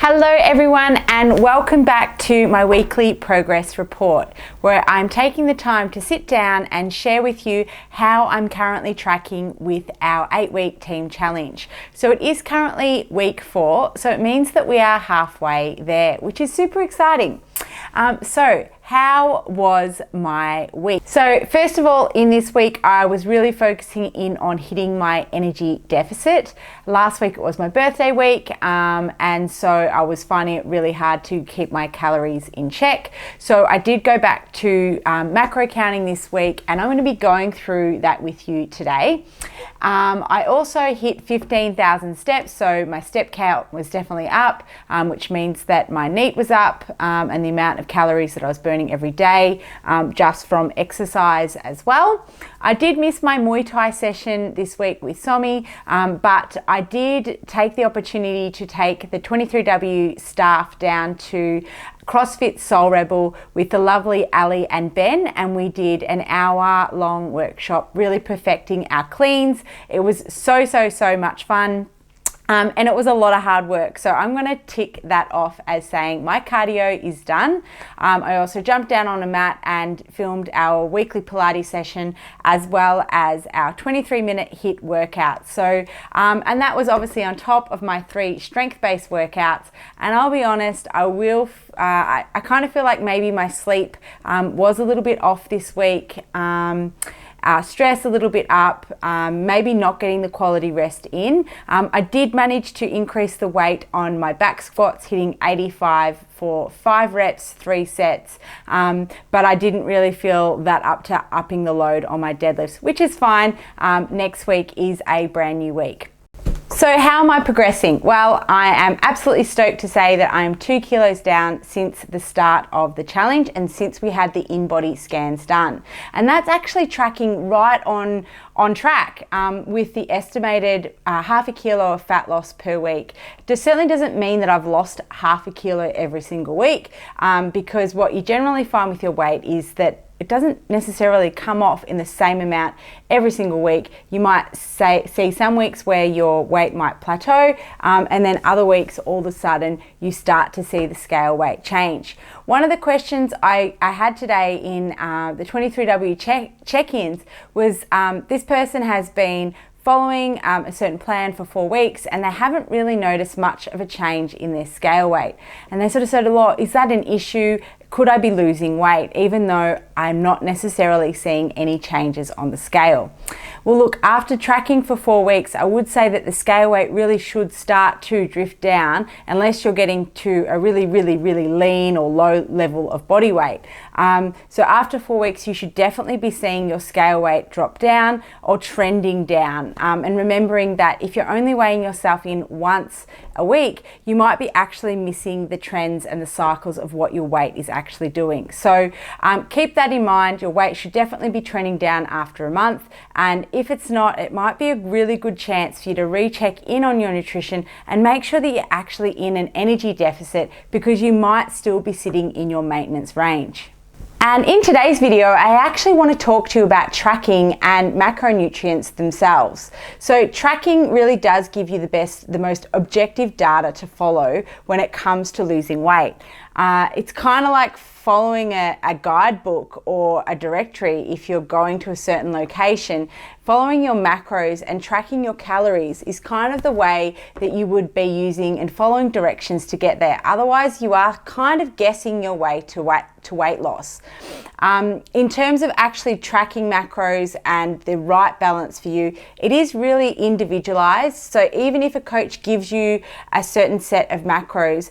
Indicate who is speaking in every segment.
Speaker 1: Hello everyone, and welcome back to my weekly progress report, where I'm taking the time to sit down and share with you how I'm currently tracking with our 8-week team challenge. So it is currently week 4, so it means that we are halfway there, which is super exciting. So how was my week? So first of all, in this week, I was really focusing in on hitting my energy deficit. Last week it was my birthday week, and so I was finding it really hard to keep my calories in check. So I did go back to macro counting this week, and I'm going to be going through that with you today. I also hit 15,000 steps, so my step count was definitely up, which means that my NEAT was up, and the amount of calories that I was burning every day just from exercise as well. I did miss my Muay Thai session this week with Somi, but I did take the opportunity to take the 23W staff down to CrossFit Soul Rebel with the lovely Ali and Ben, and we did an hour-long workshop really perfecting our cleans. It was so much fun. And it was a lot of hard work. So I'm going to tick that off as saying my cardio is done. I also jumped down on a mat and filmed our weekly Pilates session, as well as our 23-minute HIIT workout. So, and that was obviously on top of my 3 strength-based workouts. And I'll be honest, I kind of feel like maybe my sleep was a little bit off this week. Stress a little bit up, maybe not getting the quality rest in. I did manage to increase the weight on my back squats, hitting 85 for 5 reps, 3 sets, but I didn't really feel that up to upping the load on my deadlifts, which is fine. Next week is a brand new week. So how am I progressing? Well, I am absolutely stoked to say that I am 2 kilos down since the start of the challenge and since we had the in-body scans done. And that's actually tracking right on track with the estimated half a kilo of fat loss per week. This certainly doesn't mean that I've lost half a kilo every single week, because what you generally find with your weight is that it doesn't necessarily come off in the same amount every single week. You might see some weeks where your weight might plateau, and then other weeks all of a sudden you start to see the scale weight change. One of the questions I had today in the 23W check-ins was this person has been following a certain plan for 4 weeks, and they haven't really noticed much of a change in their scale weight. And they sort of said, well, is that an issue? Could I be losing weight, even though I'm not necessarily seeing any changes on the scale? Well, look, after tracking for 4 weeks, I would say that the scale weight really should start to drift down unless you're getting to a really lean or low level of body weight. So after 4 weeks, you should definitely be seeing your scale weight drop down or trending down. And remembering that if you're only weighing yourself in once a week, you might be actually missing the trends and the cycles of what your weight is actually doing. So keep that in mind. Your weight should definitely be trending down after a month, and if it's not, it might be a really good chance for you to recheck in on your nutrition and make sure that you're actually in an energy deficit, because you might still be sitting in your maintenance range. And in today's video, I actually want to talk to you about tracking and macronutrients themselves. So tracking really does give you the most objective data to follow when it comes to losing weight. It's kind of like following a guidebook or a directory. If you're going to a certain location, following your macros and tracking your calories is kind of the way that you would be using and following directions to get there. Otherwise, you are kind of guessing your way to weight loss. In terms of actually tracking macros and the right balance for you, it is really individualized. So even if a coach gives you a certain set of macros,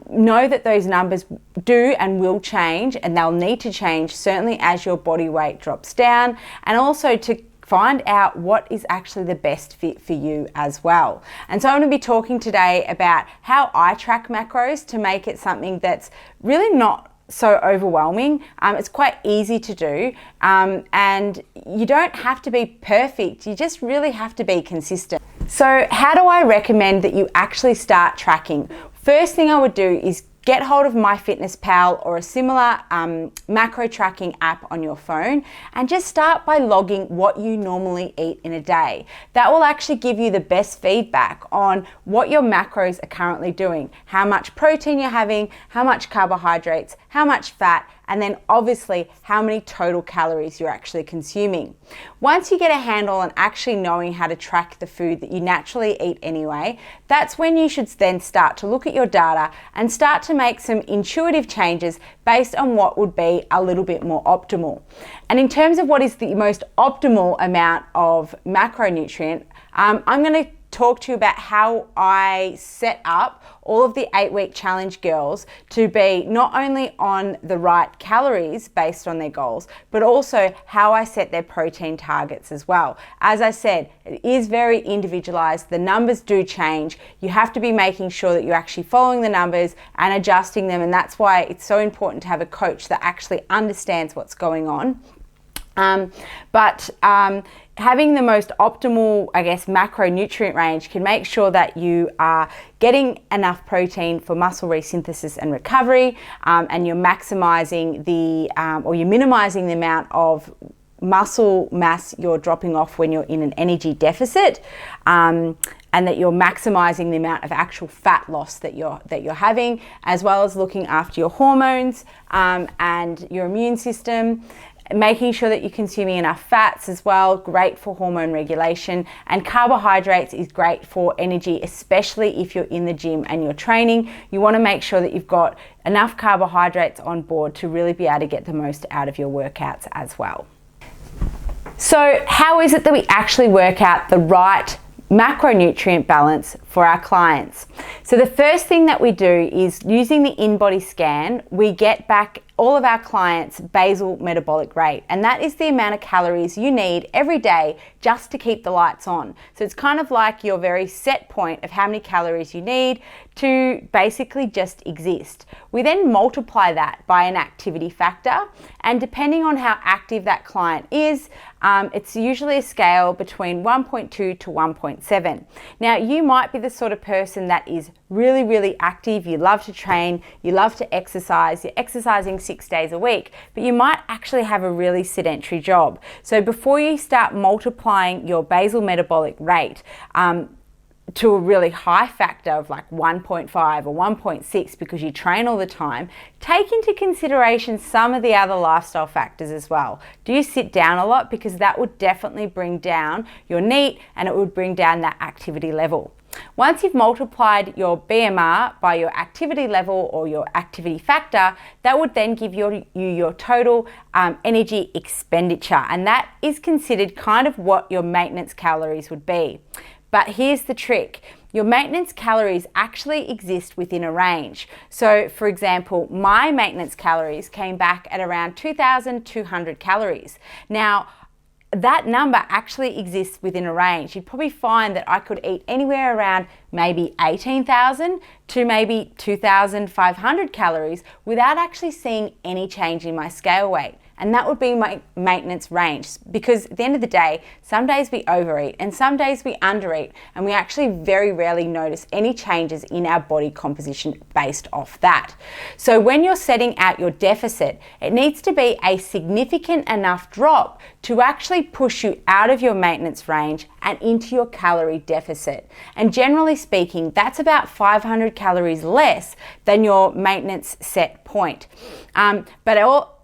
Speaker 1: know that those numbers do and will change, and they'll need to change certainly as your body weight drops down, and also to find out what is actually the best fit for you as well. And so I'm going to be talking today about how I track macros to make it something that's really not so overwhelming. It's quite easy to do, and you don't have to be perfect. You just really have to be consistent. So how do I recommend that you actually start tracking? First thing I would do is get hold of MyFitnessPal or a similar macro tracking app on your phone and just start by logging what you normally eat in a day. That will actually give you the best feedback on what your macros are currently doing, how much protein you're having, how much carbohydrates, how much fat, and then obviously how many total calories you're actually consuming. Once you get a handle on actually knowing how to track the food that you naturally eat anyway, that's when you should then start to look at your data and start to make some intuitive changes based on what would be a little bit more optimal. And in terms of what is the most optimal amount of macronutrient, I'm going to talk to you about how I set up all of the 8-week challenge girls to be not only on the right calories based on their goals, but also how I set their protein targets as well. As I said, it is very individualized. The numbers do change. You have to be making sure that you're actually following the numbers and adjusting them. And that's why it's so important to have a coach that actually understands what's going on. Having the most optimal, macronutrient range can make sure that you are getting enough protein for muscle resynthesis and recovery, and you're maximizing you're minimizing the amount of muscle mass you're dropping off when you're in an energy deficit, and that you're maximizing the amount of actual fat loss that you're having, as well as looking after your hormones and your immune system. Making sure that you're consuming enough fats as well, great for hormone regulation, and carbohydrates is great for energy, especially if you're in the gym and you're training. You want to make sure that you've got enough carbohydrates on board to really be able to get the most out of your workouts as well. So how is it that we actually work out the right macronutrient balance for our clients? So the first thing that we do is, using the InBody scan, we get back all of our clients' basal metabolic rate, and that is the amount of calories you need every day just to keep the lights on. So it's kind of like your very set point of how many calories you need to basically just exist. We then multiply that by an activity factor, and depending on how active that client is, it's usually a scale between 1.2 to 1.7. Now, you might be the sort of person that is really, really active. You love to train, you love to exercise, you're exercising 6 days a week, but you might actually have a really sedentary job. So before you start multiplying your basal metabolic rate to a really high factor of like 1.5 or 1.6 because you train all the time, take into consideration some of the other lifestyle factors as well. Do you sit down a lot? Because that would definitely bring down your NEAT and it would bring down that activity level. Once you've multiplied your BMR by your activity level or your activity factor, that would then give you your total energy expenditure, and that is considered kind of what your maintenance calories would be. But here's the trick. Your maintenance calories actually exist within a range. So for example, my maintenance calories came back at around 2,200 calories. Now, that number actually exists within a range. You'd probably find that I could eat anywhere around maybe 18,000 to maybe 2,500 calories without actually seeing any change in my scale weight. And that would be my maintenance range, because at the end of the day, some days we overeat and some days we undereat, and we actually very rarely notice any changes in our body composition based off that. So when you're setting out your deficit, it needs to be a significant enough drop to actually push you out of your maintenance range and into your calorie deficit. And generally speaking, that's about 500 calories less than your maintenance set point.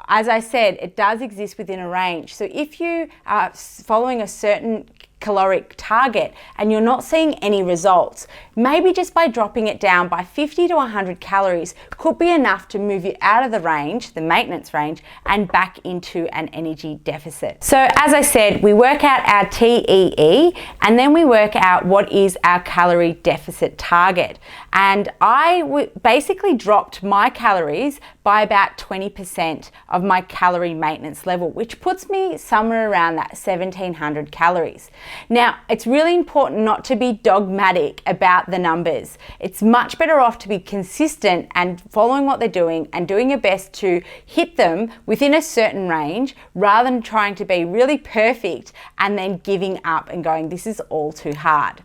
Speaker 1: As I said, it does exist within a range. So if you are following a certain caloric target and you're not seeing any results, maybe just by dropping it down by 50 to 100 calories could be enough to move you out of the range, the maintenance range, and back into an energy deficit. So as I said, we work out our TEE and then we work out what is our calorie deficit target. And I basically dropped my calories by about 20% of my calorie maintenance level, which puts me somewhere around that 1,700 calories. Now, it's really important not to be dogmatic about the numbers. It's much better off to be consistent and following what they're doing and doing your best to hit them within a certain range, rather than trying to be really perfect and then giving up and going, this is all too hard.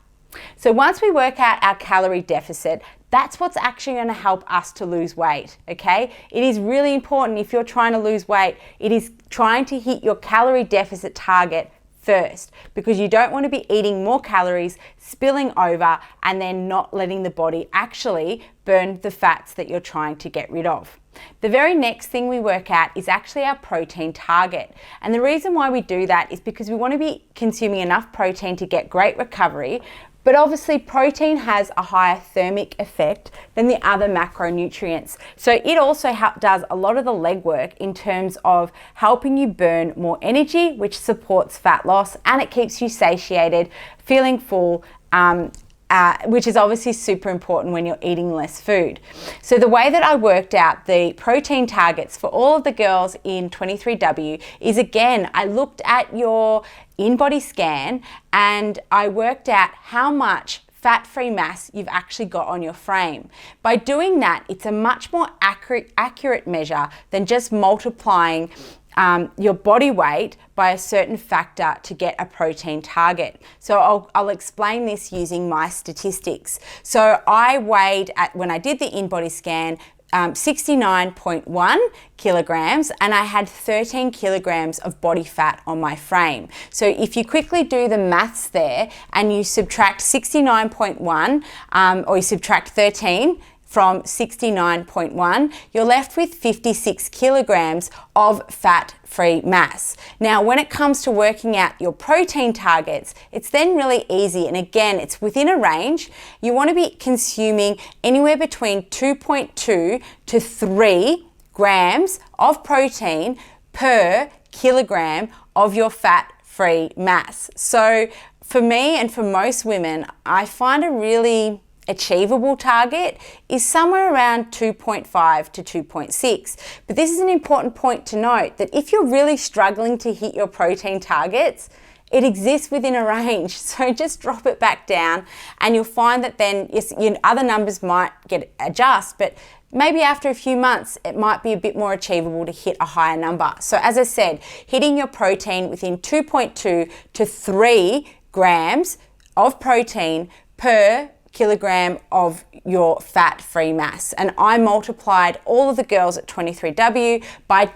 Speaker 1: So once we work out our calorie deficit, that's what's actually going to help us to lose weight, okay? It is really important if you're trying to lose weight, it is trying to hit your calorie deficit target first, because you don't want to be eating more calories, spilling over, and then not letting the body actually burn the fats that you're trying to get rid of. The very next thing we work out is actually our protein target. And the reason why we do that is because we want to be consuming enough protein to get great recovery. But obviously protein has a higher thermic effect than the other macronutrients. So it also does a lot of the legwork in terms of helping you burn more energy, which supports fat loss, and it keeps you satiated, feeling full, which is obviously super important when you're eating less food. So the way that I worked out the protein targets for all of the girls in 23W is, again, I looked at your in-body scan and I worked out how much fat-free mass you've actually got on your frame. By doing that, it's a much more accurate measure than just multiplying your body weight by a certain factor to get a protein target. So I'll explain this using my statistics. So I weighed, when I did the in-body scan, 69.1 kilograms, and I had 13 kilograms of body fat on my frame. So if you quickly do the maths there and you subtract 69.1 or you subtract 13 from 69.1, you're left with 56 kilograms of fat-free mass. Now, when it comes to working out your protein targets, it's then really easy. And again, it's within a range. You want to be consuming anywhere between 2.2 to 3 grams of protein per kilogram of your fat-free mass. So for me and for most women, I find a really achievable target is somewhere around 2.5 to 2.6. But this is an important point to note, that if you're really struggling to hit your protein targets, it exists within a range. So just drop it back down and you'll find that then your other numbers might adjust, but maybe after a few months, it might be a bit more achievable to hit a higher number. So as I said, hitting your protein within 2.2 to 3 grams of protein per kilogram of your fat-free mass. And I multiplied all of the girls at 23W by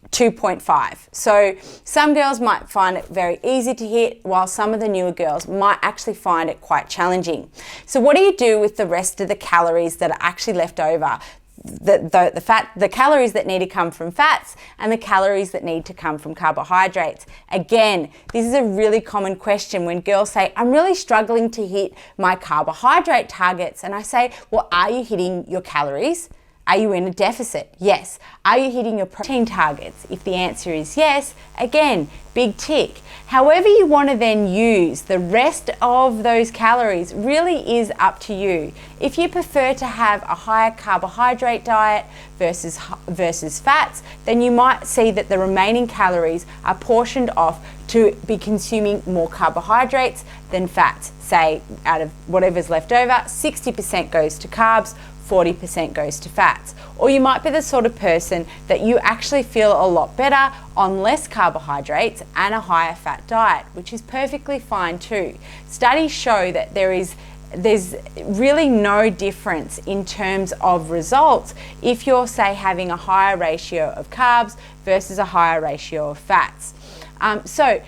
Speaker 1: 2.5. So some girls might find it very easy to hit, while some of the newer girls might actually find it quite challenging. So what do you do with the rest of the calories that are actually left over? The calories that need to come from fats and the calories that need to come from carbohydrates. Again, this is a really common question when girls say, I'm really struggling to hit my carbohydrate targets. And I say, well, are you hitting your calories? Are you in a deficit? Yes. Are you hitting your protein targets? If the answer is yes, again, big tick. However you want to then use the rest of those calories really is up to you. If you prefer to have a higher carbohydrate diet versus fats, then you might see that the remaining calories are portioned off to be consuming more carbohydrates than fats. Say, out of whatever's left over, 60% goes to carbs, 40% goes to fats. Or you might be the sort of person that you actually feel a lot better on less carbohydrates and a higher fat diet, which is perfectly fine too. Studies show that there's really no difference in terms of results if you're, say, having a higher ratio of carbs versus a higher ratio of fats. So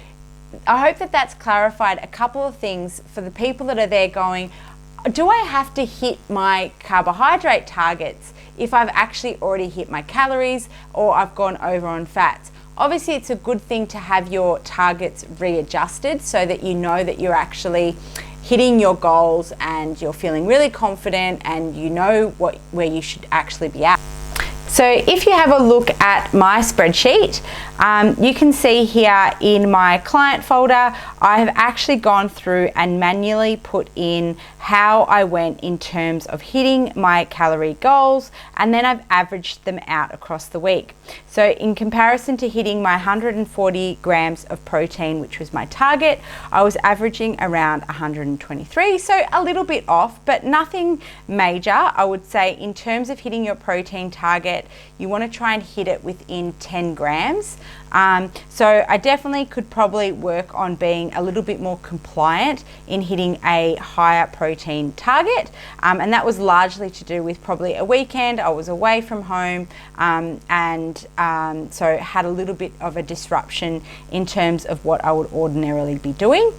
Speaker 1: I hope that that's clarified a couple of things for the people that are there going, do I have to hit my carbohydrate targets if I've actually already hit my calories or I've gone over on fats? Obviously, it's a good thing to have your targets readjusted so that you know that you're actually hitting your goals and you're feeling really confident and you know where you should actually be at. So if you have a look at my spreadsheet, you can see here in my client folder, I have actually gone through and manually put in how I went in terms of hitting my calorie goals, and then I've averaged them out across the week. So in comparison to hitting my 140 grams of protein, which was my target, I was averaging around 123, so a little bit off, but nothing major. I would say in terms of hitting your protein target, you want to try and hit it within 10 grams. So I definitely could probably work on being a little bit more compliant in hitting a higher protein target. And that was largely to do with probably a weekend. I was away from home so had a little bit of a disruption in terms of what I would ordinarily be doing.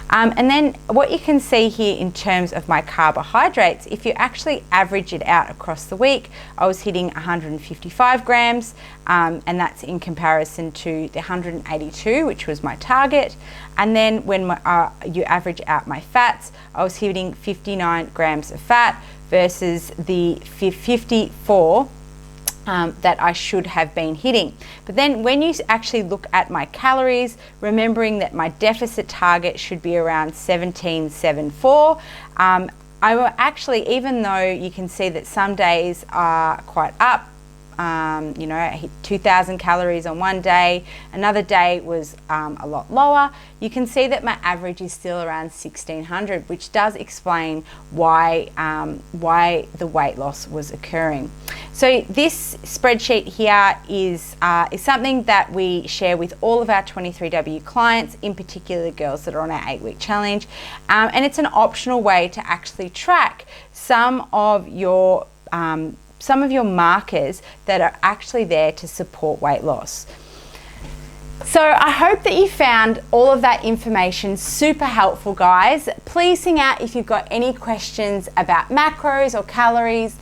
Speaker 1: And then what you can see here in terms of my carbohydrates, if you actually average it out across the week, I was hitting 155 grams, and that's in comparison to the 182, which was my target. And then when you average out my fats, I was hitting 59 grams of fat versus the 54 that I should have been hitting. But then when you actually look at my calories, remembering that my deficit target should be around 1774, I will actually, even though you can see that some days are quite up, you know, I hit 2,000 calories on one day, another day was a lot lower, you can see that my average is still around 1,600, which does explain why the weight loss was occurring. So this spreadsheet here is something that we share with all of our 23W clients, in particular the girls that are on our 8-week challenge, and it's an optional way to actually track some of your markers that are actually there to support weight loss. So I hope that you found all of that information super helpful, guys. Please sing out if you've got any questions about macros or calories.